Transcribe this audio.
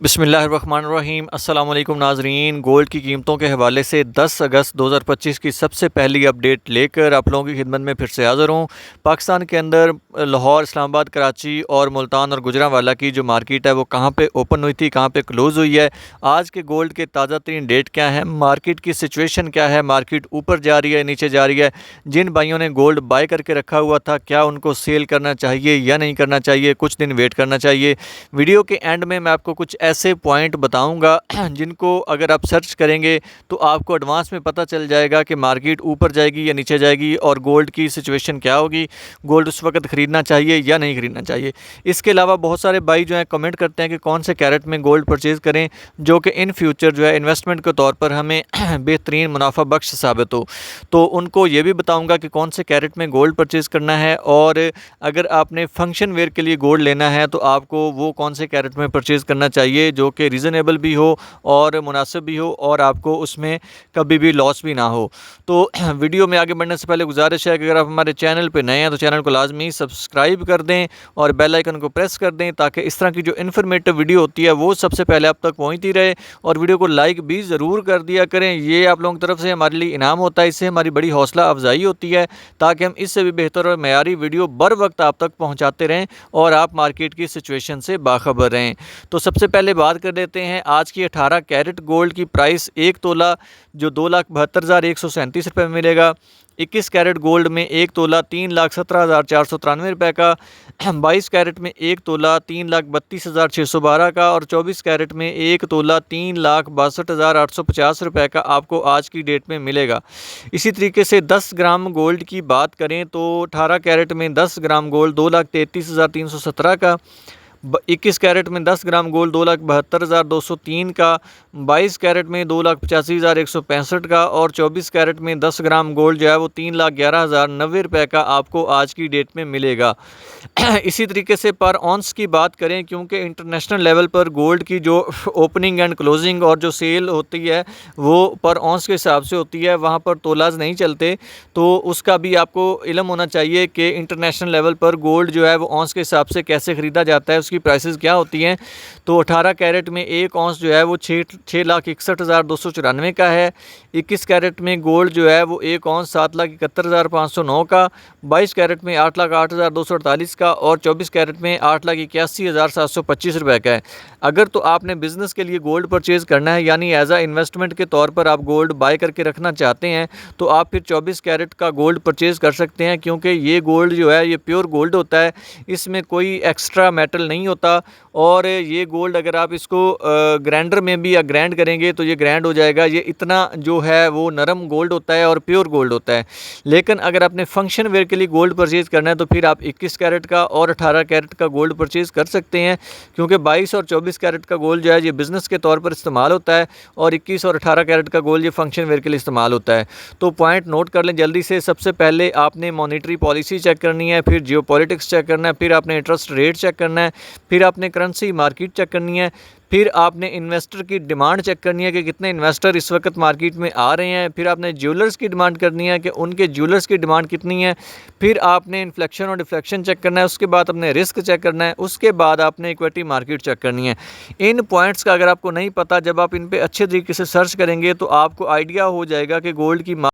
बिस्मिल्लाहिर्रहमानिर्रहीम। अस्सलाम वालेकुम नाज़रीन। गोल्ड की कीमतों के हवाले से 10 अगस्त 2025 की सबसे पहली अपडेट लेकर आप लोगों की खिदमत में फिर से हाज़िर हूँ। पाकिस्तान के अंदर लाहौर, इस्लामाबाद, कराची और मुल्तान और गुजरांवाला की जो मार्केट है वो कहाँ पे ओपन हुई थी, कहाँ पे क्लोज़ हुई है, आज के गोल्ड के ताज़ा तरीन डेट क्या है, मार्केट की सिचुएशन क्या है, मार्केट ऊपर जा रही है, नीचे जा रही है, जिन भाइयों ने गोल्ड बाय करके रखा हुआ था क्या उनको सेल करना चाहिए या नहीं करना चाहिए, कुछ दिन वेट करना चाहिए। वीडियो के एंड में मैं आपको कुछ ऐसे पॉइंट बताऊंगा जिनको अगर आप सर्च करेंगे तो आपको एडवांस में पता चल जाएगा कि मार्केट ऊपर जाएगी या नीचे जाएगी और गोल्ड की सिचुएशन क्या होगी, गोल्ड उस वक्त ख़रीदना चाहिए या नहीं ख़रीदना चाहिए। इसके अलावा बहुत सारे भाई जो हैं कमेंट करते हैं कि कौन से कैरेट में गोल्ड परचेज़ करें जो कि इन फ्यूचर जो है इन्वेस्टमेंट के तौर पर हमें बेहतरीन मुनाफा बख्श साबित हो। तो उनको ये भी बताऊँगा कि कौन से कैरेट में गोल्ड परचेज़ करना है, और अगर आपने फंक्शन वेयर के लिए गोल्ड लेना है तो आपको वो कौन से कैरेट में परचेज़ करना चाहिए जो कि रीज़नेबल भी हो और मुनासिब भी हो और आपको उसमें कभी भी लॉस भी ना हो। तो वीडियो में आगे बढ़ने से पहले गुजारिश है कि अगर आप हमारे चैनल पे नए हैं तो चैनल को लाजमी सब्सक्राइब कर दें और बेल आइकन को प्रेस कर दें ताकि इस तरह की जो इन्फॉर्मेटिव वीडियो होती है वो सबसे पहले आप तक पहुँचती रहे। और वीडियो को लाइक भी ज़रूर कर दिया करें, ये आप लोगों की तरफ से हमारे लिए इनाम होता है, इससे हमारी बड़ी हौसला अफजाई होती है ताकि हम इससे भी बेहतर और मयारी वीडियो बर वक्त आप तक पहुँचाते रहें और आप मार्केट की सिचुएशन से बाखबर रहें। तो सबसे पहले बात कर लेते हैं आज की 18 कैरेट गोल्ड की प्राइस। एक तोला जो 2,72,137 रुपये में मिलेगा। 21 कैरेट गोल्ड में एक तोला 3,17,493 रुपये का। 22 कैरेट में एक तोला 3,32,612 का और 24 कैरेट में एक तोला 3,62,850 रुपये का आपको आज की डेट में मिलेगा। इसी तरीके से 10 ग्राम गोल्ड की बात करें तो 18 कैरेट में 10 ग्राम गोल्ड 2,33,317 का। 21 कैरेट में 10 ग्राम गोल्ड 2,72,203 का। 22 कैरेट में 2,85,165 का और 24 कैरेट में 10 ग्राम गोल्ड जो है वो 3,11,090 रुपये का आपको आज की डेट में मिलेगा। इसी तरीके से पर ऑन्स की बात करें, क्योंकि इंटरनेशनल लेवल पर गोल्ड की जो ओपनिंग एंड क्लोजिंग और जो सेल होती है वो पर ऑन्स के हिसाब से होती है, वहाँ पर तोलाज नहीं चलते, तो उसका भी आपको इल्म होना चाहिए कि इंटरनेशनल लेवल पर गोल्ड जो है वो ऑन्स के हिसाब से कैसे ख़रीदा जाता है, उसकी प्राइसेस क्या होती हैं। तो 18 कैरेट में एक औंस जो है वो 6,61,294 का है। 21 कैरेट में गोल्ड जो है वो एक औंस 7,71,509 का। 22 कैरेट में 8,08,248 का और 24 कैरेट में 8,81,725 रुपये का है। अगर तो आपने बिज़नेस के लिए गोल्ड परचेज़ करना है, यानी एज आ इन्वेस्टमेंट के तौर पर आप गोल्ड बाय करके रखना चाहते हैं, तो आप फिर 24 कैरेट का गोल्ड परचेज़ कर सकते हैं, क्योंकि ये गोल्ड जो है ये प्योर गोल्ड होता है, इसमें कोई एक्स्ट्रा मेटल नहीं होता। और ये गोल्ड अगर आप इसको ग्राइंडर में भी या ग्राइंड करेंगे तो ये ग्राइंड हो जाएगा। ये इतना जो है वो नरम गोल्ड होता है और प्योर गोल्ड होता है। लेकिन अगर आपने फंक्शन वेयर के लिए गोल्ड परचेज़ करना है तो फिर आप 21 कैरेट का और 18 कैरेट का गोल्ड परचेज़ कर सकते हैं, क्योंकि 22 और 24 कैरेट का गोल्ड जो है ये बिज़नेस के तौर पर इस्तेमाल होता है और 21 और 18 कैरेट का गोल्ड ये फंक्शन वेयर के लिए इस्तेमाल होता है। तो पॉइंट नोट कर लें जल्दी से। सबसे पहले आपने मॉनेटरी पॉलिसी चेक करनी है, फिर जियोपॉलिटिक्स चेक करना है, फिर आपने इंटरेस्ट रेट चेक करना है, फिर आपने करेंसी मार्केट चेक करनी है, फिर आपने इन्वेस्टर की डिमांड चेक करनी है कि कितने इन्वेस्टर इस वक्त मार्केट में आ रहे हैं, फिर आपने ज्वेलर्स की डिमांड करनी है कि उनके ज्वेलर्स की डिमांड कितनी है, फिर आपने इन्फ्लेक्शन और डिफ्लेक्शन चेक करना है, उसके बाद आपने रिस्क चेक करना है, उसके बाद आपने इक्विटी मार्केट चेक करनी है। इन पॉइंट्स का अगर आपको नहीं पता, जब आप इन पर अच्छे तरीके से सर्च करेंगे तो आपको आइडिया हो जाएगा कि गोल्ड की